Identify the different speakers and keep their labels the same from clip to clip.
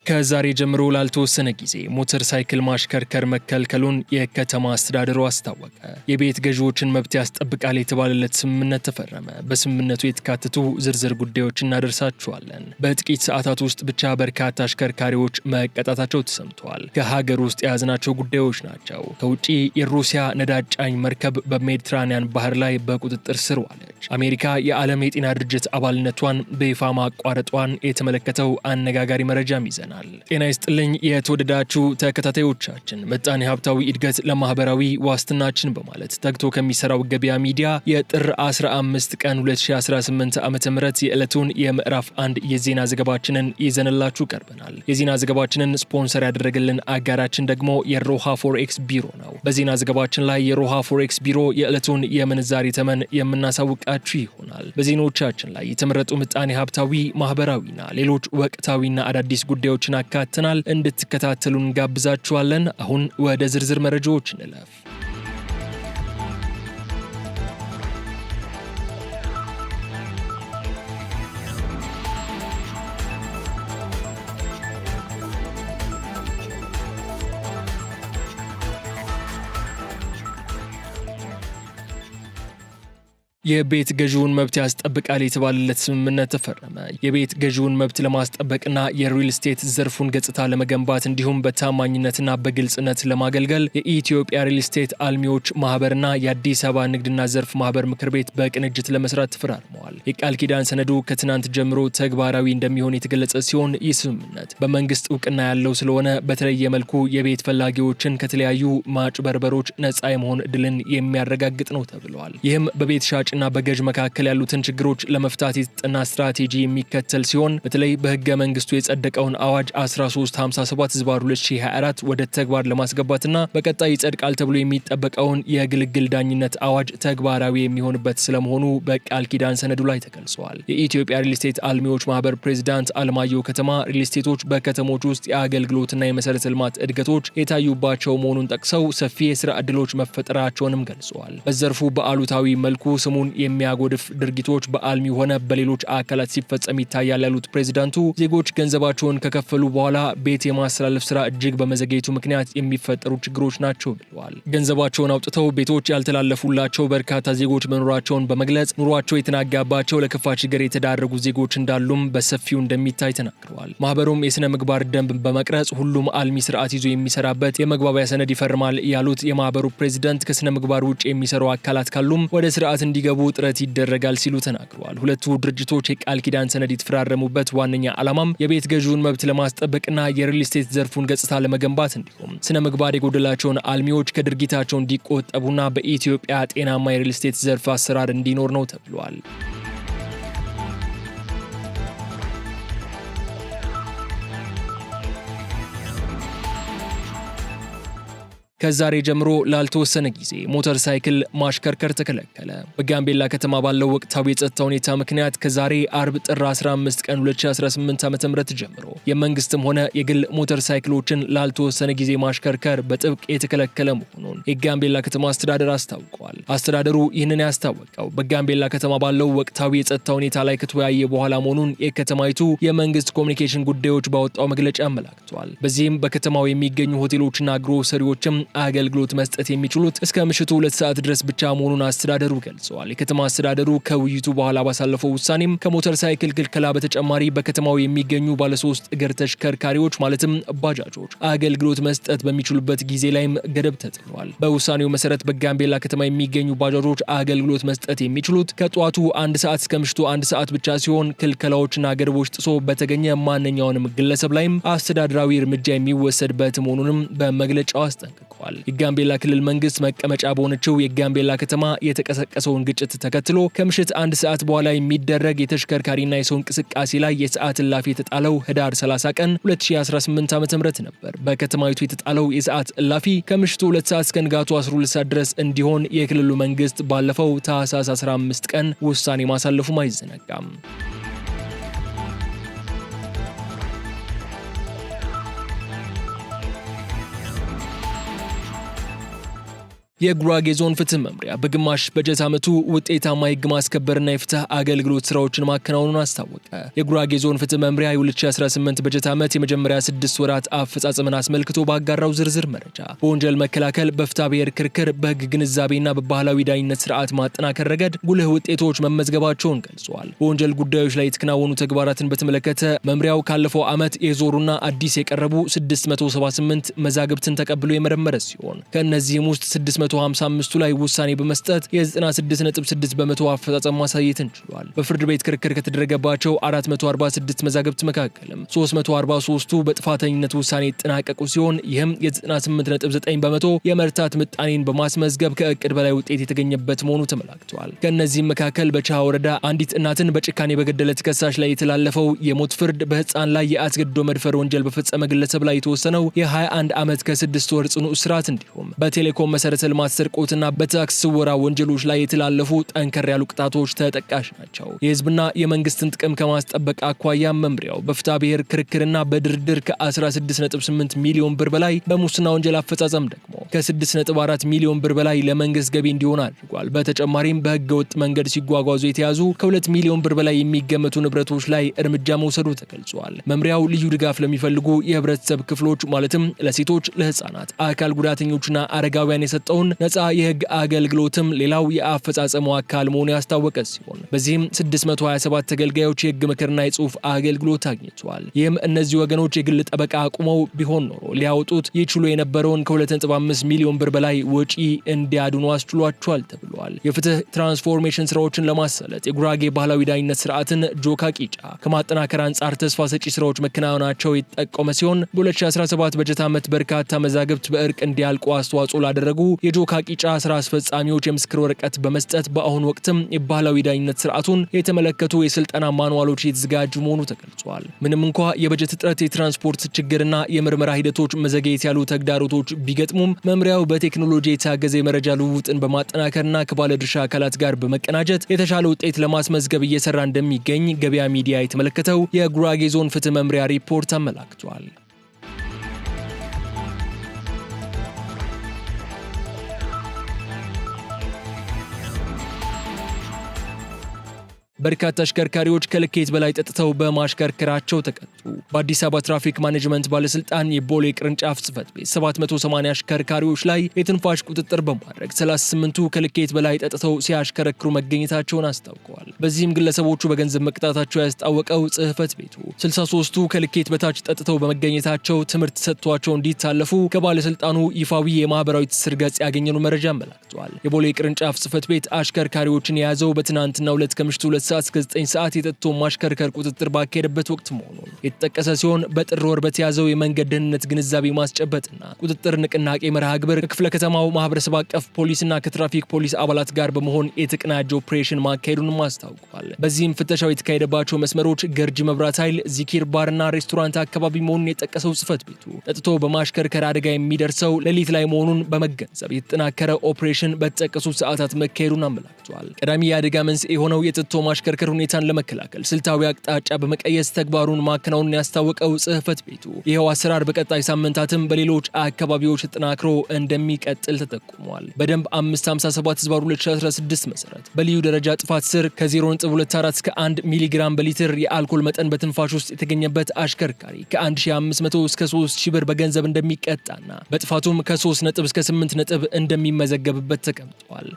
Speaker 1: ከዛሬ ጀምሮ ላልተወሰነ ጊዜ ሞተር ሳይክል ማሽከርከር መከልከሉን የከተማ አስተዳደሩ አስታወቀ። የቤት ገዢዎችን መብት ያስጠብቃል የተባለለት ስምምነት ተፈረመ። በስምምነቱ የተካተቱ ዝርዝር ጉዳዮች እናደርሳችኋለን። በጥቂት ሰዓታት ውስጥ ብቻ በርካታ አሽከርካሪዎች መቀጣታቸው ተሰምተዋል። ከሀገር ውስጥ የያዝናቸው ጉዳዮች ናቸው። ከውጪ የሩሲያ ነዳጅ ጫኝ መርከብ በሜዲትራኒያን ባህር ላይ በቁጥጥር ስር ዋለች። አሜሪካ የዓለም የጤና ድርጅት አባልነቷን በይፋ ማቋረጧን የተመለከተው አነጋጋሪ መረጃም ይዘናል። ጤና ይስጥልኝ የተወደዳችሁ ተከታታዮቻችን፣ ምጣኔ ሀብታዊ እድገት ለማህበራዊ ዋስትናችን በማለት ተግቶ ከሚሰራው ገበያ ሚዲያ የጥር 15 ቀን 2018 ዓ.ም የዕለቱን የምዕራፍ 1 የዜና ዘገባችንን ይዘንላችሁ ቀርበናል። የዜና ዘገባችንን ስፖንሰር ያደረገልን አጋራችን ደግሞ የሮሃ ፎሬክስ ቢሮ ነው። በዜና ዘገባችን ላይ የሮሃ ፎሬክስ ቢሮ የዕለቱን የምንዛሬ ተመን የምናሳውቃችሁ ይሆናል። በዜናዎቻችን ላይ የተመረጡ ምጣኔ ሀብታዊ፣ ማህበራዊና ሌሎች ወቅታዊና አዳዲስ ጉዳዮችን አካተናል። እንድትከታተሉን ጋብዛችኋለን። አሁን ወደ ዝርዝር መረጃዎች እንለፍ። የቤት ገዢውን መብት ያስጠብቃል የተባለለት ስምምነት ተፈረመ። የቤት ገዢውን መብት ለማስጠበቅና የሪል ስቴት ዘርፉን ገጽታ ለመገንባት እንዲሁም በታማኝነትና በግልጽነት ለማገልገል የኢትዮጵያ ሪል ስቴት አልሚዎች ማህበርና የአዲስ አበባ ንግድና ዘርፍ ማህበር ምክር ቤት በቅንጅት ለመስራት ተፈራርመዋል። የቃል ኪዳን ሰነዱ ከትናንት ጀምሮ ተግባራዊ እንደሚሆን የተገለጸ ሲሆን ይህ ስምምነት በመንግስት እውቅና ያለው ስለሆነ በተለየ መልኩ የቤት ፈላጊዎችን ከተለያዩ ማጭበርበሮች ነፃ የመሆን እድልን የሚያረጋግጥ ነው ተብለዋል። ይህም በቤት ሻጭ እና በገዥ መካከል ያሉትን ችግሮች ለመፍታት የተጠና ስትራቴጂ የሚከተል ሲሆን በተለይ በህገ መንግስቱ የጸደቀውን አዋጅ 1357/2024 ወደ ተግባር ለማስገባትና በቀጣይ ይጸድቃል ተብሎ የሚጠበቀውን የግልግል ዳኝነት አዋጅ ተግባራዊ የሚሆንበት ስለመሆኑ በቃል ኪዳን ሰነዱ ላይ ተገልጿል። የኢትዮጵያ ሪል ስቴት አልሚዎች ማህበር ፕሬዚዳንት አለማየሁ ከተማ ሪል ስቴቶች በከተሞች ውስጥ የአገልግሎትና የመሰረተ ልማት እድገቶች የታዩባቸው መሆኑን ጠቅሰው ሰፊ የስራ ዕድሎች መፈጠራቸውንም ገልጸዋል። በዘርፉ በአሉታዊ መልኩ ስሙን የሚያጎድፍ ድርጊቶች በአልሚ ሆነ በሌሎች አካላት ሲፈጸም ይታያል ያሉት ፕሬዚዳንቱ ዜጎች ገንዘባቸውን ከከፈሉ በኋላ ቤት የማስተላለፍ ስራ እጅግ በመዘግየቱ ምክንያት የሚፈጠሩ ችግሮች ናቸው ብለዋል። ገንዘባቸውን አውጥተው ቤቶች ያልተላለፉላቸው በርካታ ዜጎች መኖራቸውን በመግለጽ ኑሯቸው የተናጋባቸው ለከፋ ችግር የተዳረጉ ዜጎች እንዳሉም በሰፊው እንደሚታይ ተናግረዋል። ማህበሩም የስነ ምግባር ደንብ በመቅረጽ ሁሉም አልሚ ስርዓት ይዞ የሚሰራበት የመግባቢያ ሰነድ ይፈርማል ያሉት የማህበሩ ፕሬዚዳንት ከስነ ምግባር ውጭ የሚሰሩ አካላት ካሉም ወደ ስርዓት እንዲገቡ ጥረት ይደረጋል ሲሉ ተናግረዋል። ሁለቱ ድርጅቶች የቃል ኪዳን ሰነድ የተፈራረሙበት ዋነኛ ዓላማም የቤት ገዢውን መብት ለማስጠበቅና የሪል ስቴት ዘርፉን ገጽታ ለመገንባት እንዲሁም ስነ ምግባር የጎደላቸውን አልሚዎች ከድርጊታቸው እንዲቆጠቡና በኢትዮጵያ ጤናማ የሪል ስቴት ዘርፍ አሰራር እንዲኖር ነው ተብሏል። ከዛሬ ጀምሮ ላልተወሰነ ጊዜ ሞተር ሳይክል ማሽከርከር ተከለከለ። በጋምቤላ ከተማ ባለው ወቅታዊ የጸጥታ ሁኔታ ምክንያት ከዛሬ አርብ ጥር 15 ቀን 2018 ዓ.ም ጀምሮ የመንግስትም ሆነ የግል ሞተር ሳይክሎችን ላልተወሰነ ጊዜ ማሽከርከር በጥብቅ የተከለከለ መሆኑን የጋምቤላ ከተማ አስተዳደር አስታውቋል። አስተዳደሩ ይህንን ያስታወቀው በጋምቤላ ከተማ ባለው ወቅታዊ የጸጥታ ሁኔታ ላይ ከተወያየ በኋላ መሆኑን የከተማይቱ የመንግስት ኮሚኒኬሽን ጉዳዮች ባወጣው መግለጫ አመላክቷል። በዚህም በከተማው የሚገኙ ሆቴሎችና ግሮሰሪዎችም አገልግሎት መስጠት የሚችሉት እስከ ምሽቱ 2 ሰዓት ድረስ ብቻ መሆኑን አስተዳደሩ ገልጸዋል። የከተማ አስተዳደሩ ከውይይቱ በኋላ ባሳለፈው ውሳኔም ከሞተር ሳይክል ክልከላ በተጨማሪ በከተማው የሚገኙ ባለሶስት እግር ተሽከርካሪዎች ማለትም ባጃጆች አገልግሎት መስጠት በሚችሉበት ጊዜ ላይም ገደብ ተጥሏል። በውሳኔው መሰረት በጋምቤላ ከተማ የሚገኙ ባጃጆች አገልግሎት መስጠት የሚችሉት ከጧቱ 1 ሰዓት እስከ ምሽቱ 1 ሰዓት ብቻ ሲሆን ክልከላዎችና ገደቦች ጥሶ በተገኘ ማንኛውንም ግለሰብ ላይም አስተዳደራዊ እርምጃ የሚወሰድበት መሆኑንም በመግለጫው አስጠንቅቋል። የጋምቤላ ክልል መንግስት መቀመጫ በሆነችው የጋምቤላ ከተማ የተቀሰቀሰውን ግጭት ተከትሎ ከምሽት 1 ሰዓት በኋላ የሚደረግ የተሽከርካሪና የሰው እንቅስቃሴ ላይ የሰዓት እላፊ የተጣለው ህዳር 30 ቀን 2018 ዓ.ም ነበር። በከተማይቱ የተጣለው የሰዓት እላፊ ከምሽቱ 2 ሰዓት እስከ ንጋቱ 12 ሰዓት ድረስ እንዲሆን የክልሉ መንግስት ባለፈው ታህሳስ 15 ቀን ውሳኔ ማሳለፉም አይዘነጋም። የጉራጌ ዞን ፍትህ መምሪያ በግማሽ በጀት ዓመቱ ውጤታማ የህግ ማስከበርና የፍትህ አገልግሎት ስራዎችን ማከናወኑን አስታወቀ። የጉራጌ ዞን ፍትህ መምሪያ የ2018 በጀት ዓመት የመጀመሪያ 6 ወራት አፈጻጸምን አስመልክቶ ባጋራው ዝርዝር መረጃ በወንጀል መከላከል፣ በፍትሐ ብሔር ክርክር፣ በህግ ግንዛቤና በባህላዊ ዳኝነት ስርዓት ማጠናከር ረገድ ጉልህ ውጤቶች መመዝገባቸውን ገልጿል። በወንጀል ጉዳዮች ላይ የተከናወኑ ተግባራትን በተመለከተ መምሪያው ካለፈው ዓመት የዞሩና አዲስ የቀረቡ 678 መዛግብትን ተቀብሎ የመረመረ ሲሆን ከእነዚህም ውስጥ 655ቱ ላይ ውሳኔ በመስጠት የ96.6 በመቶ አፈጻጸም ማሳየትን ችሏል። በፍርድ ቤት ክርክር ከተደረገባቸው 446 መዛግብት መካከልም 343ቱ በጥፋተኝነት ውሳኔ የተጠናቀቁ ሲሆን ይህም የ98.9 በመቶ የመርታት ምጣኔን በማስመዝገብ ከእቅድ በላይ ውጤት የተገኘበት መሆኑ ተመላክቷል። ከእነዚህም መካከል በቻሃ ወረዳ አንዲት እናትን በጭካኔ በገደለ ተከሳሽ ላይ የተላለፈው የሞት ፍርድ፣ በህፃን ላይ የአስገድዶ መድፈር ወንጀል በፈጸመ ግለሰብ ላይ የተወሰነው የ21 ዓመት ከ6 ወር ጽኑ እስራት እንዲሁም በቴሌኮም መሰረተ ልማት ስርቆትና በታክስ ስወራ ወንጀሎች ላይ የተላለፉ ጠንከር ያሉ ቅጣቶች ተጠቃሽ ናቸው። የህዝብና የመንግስትን ጥቅም ከማስጠበቅ አኳያ መምሪያው በፍትሐ ብሔር ክርክርና በድርድር ከ16.8 ሚሊዮን ብር በላይ፣ በሙስና ወንጀል አፈጻጸም ደግሞ ከ6.4 ሚሊዮን ብር በላይ ለመንግስት ገቢ እንዲሆን አድርጓል። በተጨማሪም በህገ ወጥ መንገድ ሲጓጓዙ የተያዙ ከ2 ሚሊዮን ብር በላይ የሚገመቱ ንብረቶች ላይ እርምጃ መውሰዱ ተገልጿል። መምሪያው ልዩ ድጋፍ ለሚፈልጉ የህብረተሰብ ክፍሎች ማለትም ለሴቶች፣ ለህፃናት፣ አካል ጉዳተኞችና አረጋውያን የሰጠውን ነፃ የህግ አገልግሎትም ሌላው የአፈጻጸሙ አካል መሆኑ ያስታወቀ ሲሆን በዚህም 627 ተገልጋዮች የህግ ምክርና የጽሁፍ አገልግሎት አግኝተዋል። ይህም እነዚህ ወገኖች የግል ጠበቃ አቁመው ቢሆን ኖሮ ሊያወጡት ይችሉ የነበረውን ከ2.5 ሚሊዮን ብር በላይ ወጪ እንዲያድኑ አስችሏቸዋል ተብሏል። የፍትህ ትራንስፎርሜሽን ስራዎችን ለማሰለጥ የጉራጌ ባህላዊ ዳኝነት ስርዓትን ጆካ ቂጫ ከማጠናከር አንጻር ተስፋ ሰጪ ስራዎች መከናወናቸው የተጠቆመ ሲሆን በ2017 በጀት ዓመት በርካታ መዛግብት በእርቅ እንዲያልቁ አስተዋጽኦ ላደረጉ የጆካ ቂጫ ስራ አስፈጻሚዎች የምስክር ወረቀት በመስጠት በአሁኑ ወቅትም የባህላዊ ዳኝነት ስርዓቱን የተመለከቱ የስልጠና ማኑዋሎች የተዘጋጁ መሆኑ ተገልጿል። ምንም እንኳ የበጀት እጥረት፣ የትራንስፖርት ችግርና የምርመራ ሂደቶች መዘግየት ያሉ ተግዳሮቶች ቢገጥሙም መምሪያው በቴክኖሎጂ የታገዘ የመረጃ ልውውጥን በማጠናከርና ከባለድርሻ አካላት ጋር በመቀናጀት የተሻለ ውጤት ለማስመዝገብ እየሰራ እንደሚገኝ ገበያ ሚዲያ የተመለከተው የጉራጌ ዞን ፍትህ መምሪያ ሪፖርት አመላክቷል። በርካታ አሽከርካሪዎች ከልኬት በላይ ጠጥተው በማሽከርከራቸው ተቀጡ። በአዲስ አበባ ትራፊክ ማኔጅመንት ባለስልጣን የቦሌ ቅርንጫፍ ጽህፈት ቤት 780 አሽከርካሪዎች ላይ የትንፋሽ ቁጥጥር በማድረግ 38ቱ ከልኬት በላይ ጠጥተው ሲያሽከረክሩ መገኘታቸውን አስታውቀዋል። በዚህም ግለሰቦቹ በገንዘብ መቅጣታቸው ያስታወቀው ጽህፈት ቤቱ 63ቱ ከልኬት በታች ጠጥተው በመገኘታቸው ትምህርት ሰጥቷቸው እንዲታለፉ ከባለስልጣኑ ይፋዊ የማህበራዊ ትስስር ገጽ ያገኘነው መረጃ አመላክቷል። የቦሌ ቅርንጫፍ ጽህፈት ቤት አሽከርካሪዎችን የያዘው በትናንትናው ዕለት ከምሽቱ 2 ሰዓት እስከ 9 ሰዓት የጠጥቶ ማሽከርከር ቁጥጥር ባካሄደበት ወቅት መሆኑን የተጠቀሰ ሲሆን በጥር ወር በተያዘው የመንገድ ደህንነት ግንዛቤ ማስጨበጥና ቁጥጥር ንቅናቄ መርሃ ግብር ከክፍለ ከተማው ማህበረሰብ አቀፍ ፖሊስና ከትራፊክ ፖሊስ አባላት ጋር በመሆን የተቀናጀ ኦፕሬሽን ማካሄዱንም አስታውቋል። በዚህም ፍተሻው የተካሄደባቸው መስመሮች ገርጂ መብራት ኃይል፣ ዚኪር ባርና ሬስቶራንት አካባቢ መሆኑን የጠቀሰው ጽህፈት ቤቱ ጠጥቶ በማሽከርከር አደጋ የሚደርሰው ሌሊት ላይ መሆኑን በመገንዘብ የተጠናከረ ኦፕሬሽን በተጠቀሱት ሰዓታት መካሄዱን አመላክቷል። ቀዳሚ የአደጋ መንስኤ የሆነው የጠጥቶ ማሽከርከር ሁኔታን ለመከላከል ስልታዊ አቅጣጫ በመቀየስ ተግባሩን ማከናወኑን ያስታወቀው ጽህፈት ቤቱ ይኸው አሰራር በቀጣይ ሳምንታትም በሌሎች አካባቢዎች ተጠናክሮ እንደሚቀጥል ተጠቁሟል። በደንብ 557/2016 መሰረት በልዩ ደረጃ ጥፋት ስር ከ0.24 እስከ 1 ሚሊግራም በሊትር የአልኮል መጠን በትንፋሽ ውስጥ የተገኘበት አሽከርካሪ ከ1500 እስከ 3000 ብር በገንዘብ እንደሚቀጣና በጥፋቱም ከ3 ነጥብ እስከ 8 ነጥብ እንደሚመዘገብበት ተቀምጧል።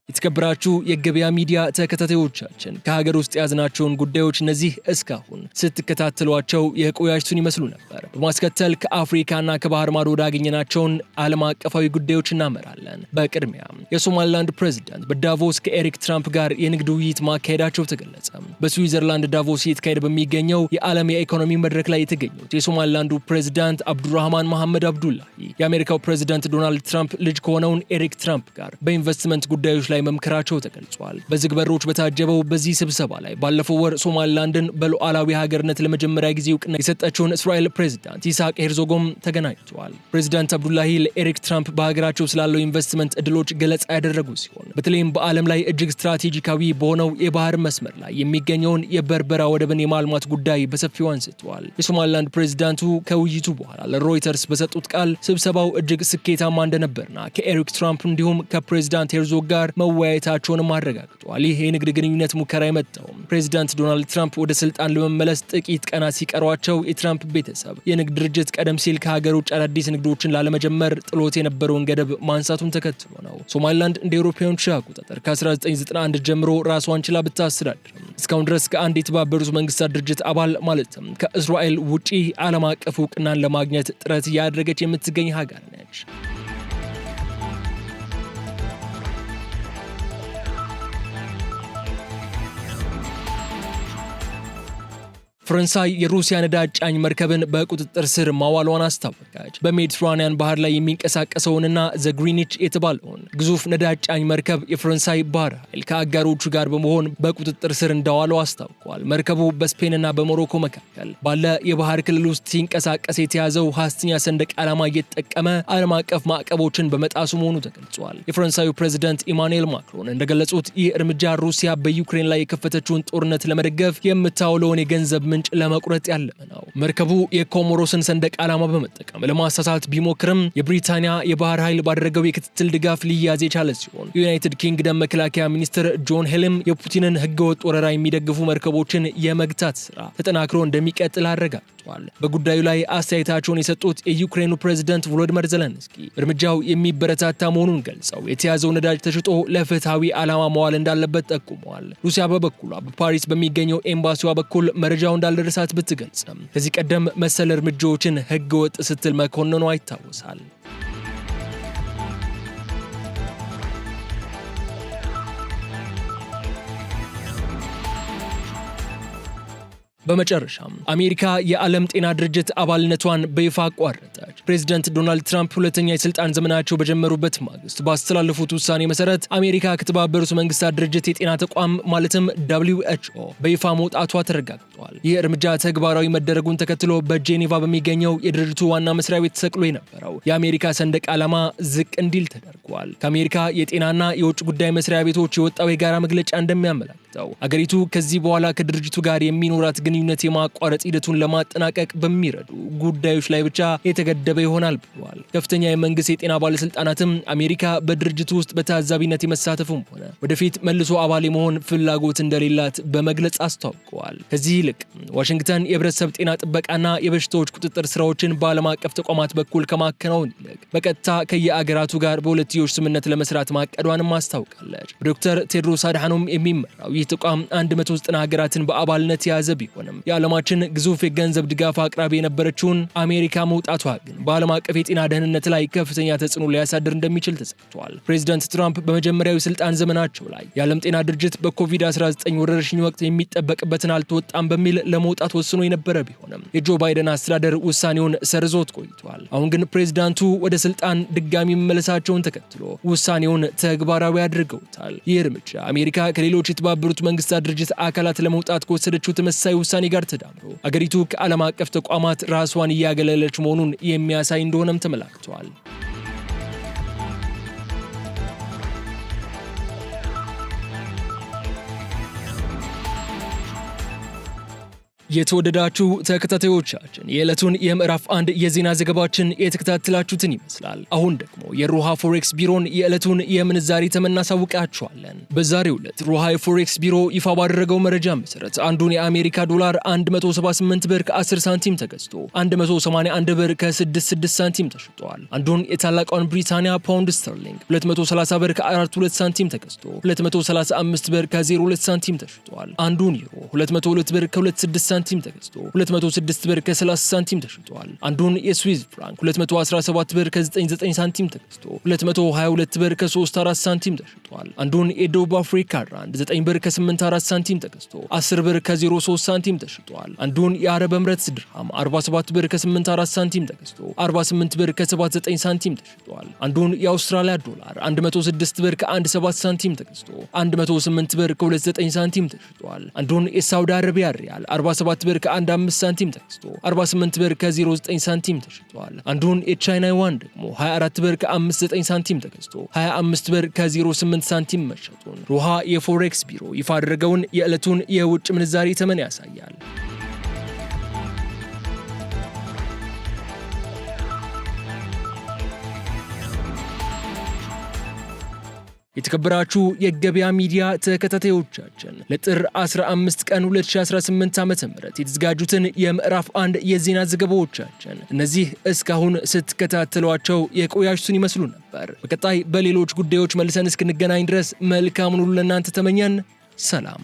Speaker 1: የተከበራችሁ የገበያ ሚዲያ ተከታታዮቻችን ከሀገር ውስጥ ያዝናቸውን ጉዳዮች እነዚህ እስካሁን ስትከታተሏቸው የቆያችሁን ይመስሉ ነበር። በማስከተል ከአፍሪካና ከባህር ማዶ ወዳገኘናቸውን ዓለም አቀፋዊ ጉዳዮች እናመራለን። በቅድሚያ የሶማሊላንድ ፕሬዝዳንት በዳቮስ ከኤሪክ ትራምፕ ጋር የንግድ ውይይት ማካሄዳቸው ተገለጸ። በስዊዘርላንድ ዳቮስ እየተካሄደ በሚገኘው የዓለም የኢኮኖሚ መድረክ ላይ የተገኙት የሶማሊላንዱ ፕሬዝዳንት አብዱራህማን መሐመድ አብዱላሂ የአሜሪካው ፕሬዝዳንት ዶናልድ ትራምፕ ልጅ ከሆነውን ኤሪክ ትራምፕ ጋር በኢንቨስትመንት ጉዳዮች ላይ መምከራቸው ተገልጿል። በዝግ በሮች በታጀበው በዚህ ስብሰባ ላይ ባለፈው ወር ሶማሊላንድን በሉዓላዊ ሀገርነት ለመጀመሪያ ጊዜ እውቅና የሰጠችውን እስራኤል ፕሬዝዳንት ይስሐቅ ሄርዞግም ተገናኝተዋል። ፕሬዝዳንት አብዱላሂ ለኤሪክ ትራምፕ በሀገራቸው ስላለው ኢንቨስትመንት እድሎች ገለጻ ያደረጉ ሲሆን በተለይም በዓለም ላይ እጅግ ስትራቴጂካዊ በሆነው የባህር መስመር ላይ የሚገኘውን የበርበራ ወደብን የማልማት ጉዳይ በሰፊው አንስተዋል። የሶማሊላንድ ፕሬዝዳንቱ ከውይይቱ በኋላ ለሮይተርስ በሰጡት ቃል ስብሰባው እጅግ ስኬታማ እንደነበርና ከኤሪክ ትራምፕ እንዲሁም ከፕሬዝዳንት ሄርዞግ ጋር መወያየታቸውንም አረጋግጠዋል። ይህ የንግድ ግንኙነት ሙከራ የመጣው ፕሬዝዳንት ዶናልድ ትራምፕ ወደ ስልጣን ለመመለስ ጥቂት ቀናት ሲቀሯቸው የትራምፕ ቤተሰብ የንግድ ድርጅት ቀደም ሲል ከሀገር ውጭ አዳዲስ ንግዶችን ላለመጀመር ጥሎት የነበረውን ገደብ ማንሳቱን ተከትሎ ነው። ሶማሊላንድ እንደ አውሮፓውያን አቆጣጠር ከ1991 ጀምሮ ራሷን ችላ ብታስተዳድርም እስካሁን ድረስ ከአንድ የተባበሩት መንግስታት ድርጅት አባል ማለትም ከእስራኤል ውጪ ዓለም አቀፍ እውቅናን ለማግኘት ጥረት እያደረገች የምትገኝ ሀገር ነች። ፈረንሳይ የሩሲያ ነዳጅ ጫኝ መርከብን በቁጥጥር ስር ማዋሏን አስታወቀች። በሜዲትራኒያን ባህር ላይ የሚንቀሳቀሰውንና ዘ ግሪኒች የተባለውን ግዙፍ ነዳጅ ጫኝ መርከብ የፈረንሳይ ባህር ኃይል ከአጋሮቹ ጋር በመሆን በቁጥጥር ስር እንዳዋለው አስታውቋል። መርከቡ በስፔንና በሞሮኮ መካከል ባለ የባህር ክልል ውስጥ ሲንቀሳቀስ የተያዘው ሐሰተኛ ሰንደቅ ዓላማ እየተጠቀመ ዓለም አቀፍ ማዕቀቦችን በመጣሱ መሆኑ ተገልጿል። የፈረንሳዩ ፕሬዝዳንት ኢማኑኤል ማክሮን እንደገለጹት ይህ እርምጃ ሩሲያ በዩክሬን ላይ የከፈተችውን ጦርነት ለመደገፍ የምታውለውን የገንዘብ ምንጭ ለመቁረጥ ያለመ ነው። መርከቡ የኮሞሮስን ሰንደቅ ዓላማ በመጠቀም ለማሳሳት ቢሞክርም የብሪታንያ የባህር ኃይል ባደረገው የክትትል ድጋፍ ሊያዝ የቻለ ሲሆን የዩናይትድ ኪንግደም መከላከያ ሚኒስትር ጆን ሄልም የፑቲንን ህገወጥ ወረራ የሚደግፉ መርከቦችን የመግታት ስራ ተጠናክሮ እንደሚቀጥል አረጋግጠዋል። በጉዳዩ ላይ አስተያየታቸውን የሰጡት የዩክሬኑ ፕሬዝዳንት ቮሎዲሚር ዜሌንስኪ እርምጃው የሚበረታታ መሆኑን ገልጸው የተያዘው ነዳጅ ተሽጦ ለፍትሃዊ ዓላማ መዋል እንዳለበት ጠቁመዋል። ሩሲያ በበኩሏ በፓሪስ በሚገኘው ኤምባሲዋ በኩል መረጃው እንዳልደረሳት ብትገልጽም ከዚህ ቀደም መሰል እርምጃዎችን ህገ ወጥ ስትል መኮንኗ ይታወሳል። በመጨረሻም አሜሪካ የዓለም ጤና ድርጅት አባልነቷን በይፋ አቋረጠች። ፕሬዝዳንት ዶናልድ ትራምፕ ሁለተኛ የስልጣን ዘመናቸው በጀመሩበት ማግስት ባስተላለፉት ውሳኔ መሰረት አሜሪካ ከተባበሩት መንግስታት ድርጅት የጤና ተቋም ማለትም WHO በይፋ መውጣቷ ተረጋግጧል። ይህ እርምጃ ተግባራዊ መደረጉን ተከትሎ በጄኔቫ በሚገኘው የድርጅቱ ዋና መስሪያ ቤት ተሰቅሎ የነበረው የአሜሪካ ሰንደቅ ዓላማ ዝቅ እንዲል ተደርጓል። ከአሜሪካ የጤናና የውጭ ጉዳይ መስሪያ ቤቶች የወጣው የጋራ መግለጫ እንደሚያመለክተው አገሪቱ ከዚህ በኋላ ከድርጅቱ ጋር የሚኖራት ግንኙነት የማቋረጥ ሂደቱን ለማጠናቀቅ በሚረዱ ጉዳዮች ላይ ብቻ የተገደበ ይሆናል ብለዋል። ከፍተኛ የመንግስት የጤና ባለስልጣናትም አሜሪካ በድርጅቱ ውስጥ በታዛቢነት የመሳተፉም ሆነ ወደፊት መልሶ አባል የመሆን ፍላጎት እንደሌላት በመግለጽ አስታውቀዋል። ከዚህ ይልቅ ዋሽንግተን የህብረተሰብ ጤና ጥበቃና የበሽታዎች ቁጥጥር ስራዎችን በዓለም አቀፍ ተቋማት በኩል ከማከናወን ይልቅ በቀጥታ ከየአገራቱ ጋር በሁለትዮሽ ስምምነት ለመስራት ማቀዷንም አስታውቃለች። በዶክተር ቴድሮስ አድሃኖም የሚመራው ይህ ተቋም 190 ሀገራትን በአባልነት የያዘ ቢሆንም የዓለማችን ግዙፍ የገንዘብ ድጋፍ አቅራቢ የነበረችውን አሜሪካ መውጣቷ ግን በዓለም አቀፍ የጤና ደህንነት ላይ ከፍተኛ ተጽዕኖ ሊያሳድር እንደሚችል ተሰምቷል። ፕሬዚዳንት ትራምፕ በመጀመሪያው የስልጣን ዘመናቸው ላይ የዓለም ጤና ድርጅት በኮቪድ-19 ወረርሽኝ ወቅት የሚጠበቅበትን አልተወጣም በሚል ለመውጣት ወስኖ የነበረ ቢሆንም የጆ ባይደን አስተዳደር ውሳኔውን ሰርዞት ቆይቷል። አሁን ግን ፕሬዚዳንቱ ወደ ስልጣን ድጋሚ መመለሳቸውን ተከትሎ ውሳኔውን ተግባራዊ አድርገውታል። ይህ እርምጃ አሜሪካ ከሌሎች የተባበሩት መንግስታት ድርጅት አካላት ለመውጣት ከወሰደችው ተመሳሳይ ውሳኔ ጋር ተዳምሮ አገሪቱ ከዓለም አቀፍ ተቋማት ራሷን እያገለለች መሆኑን የሚያሳይ እንደሆነም ተመላክቷል። የተወደዳችሁ ተከታታዮቻችን የዕለቱን የምዕራፍ 1 የዜና ዘገባችን የተከታተላችሁትን ይመስላል። አሁን ደግሞ የሮሃ ፎሬክስ ቢሮን የዕለቱን የምንዛሪ ተመን እናሳውቃችኋለን። በዛሬው ዕለት ሮሃ ፎሬክስ ቢሮ ይፋ ባደረገው መረጃ መሰረት አንዱን የአሜሪካ ዶላር 178 ብር ከ10 ሳንቲም ተገዝቶ 181 ብር ከ66 ሳንቲም ተሽጧል። አንዱን የታላቋን ብሪታንያ ፓውንድ ስተርሊንግ 230 ብር ከ42 ሳንቲም ተገዝቶ 235 ብር ከ02 ሳንቲም ተሽጧል። አንዱን ዩሮ 202 ብር ከ26 ሳንቲም ተገዝቶ 206 ብር ከ30 ሳንቲም ተሽጧል። አንዱን የስዊዝ ፍራንክ 217 ብር ከ99 ሳንቲም ተገዝቶ 222 ብር ከ34 ሳንቲም ተሽጧል። ተገዝቷል። አንዱን የደቡብ አፍሪካ ራንድ 9 ብር ከ84 ሳንቲም ተገዝቶ 10 ብር ከ03 ሳንቲም ተሽጧል። አንዱን የአረብ ኤምሬትስ ድርሃም 47 ብር ከ84 ሳንቲም ተገዝቶ 48 ብር ከ79 ሳንቲም ተሽጧል። አንዱን የአውስትራሊያ ዶላር 106 ብር ከ17 ሳንቲም ተገዝቶ 108 ብር ከ29 ሳንቲም ተሽጧል። አንዱን የሳውዲ አረቢያ ሪያል 47 ብር ከ15 ሳንቲም ተገዝቶ 48 ብር ከ09 ሳንቲም ተሽጧል። አንዱን የቻይና ዩዋን ደግሞ 24 ብር ከ59 ሳንቲም ተገዝቶ 25 ብር ከ08 ሳንቲም መሸጡን ሮሃ የፎሬክስ ቢሮ ይፋ ያደረገውን የዕለቱን የውጭ ምንዛሪ ተመን ያሳያል። የተከበራችሁ የገበያ ሚዲያ ተከታታዮቻችን ለጥር 15 ቀን 2018 ዓ.ም የተዘጋጁትን የምዕራፍ 1 የዜና ዘገባዎቻችን እነዚህ እስካሁን ስትከታተሏቸው የቆያችሁትን ይመስሉ ነበር። በቀጣይ በሌሎች ጉዳዮች መልሰን እስክንገናኝ ድረስ መልካሙን ሁሉ ለእናንተ ተመኘን። ሰላም።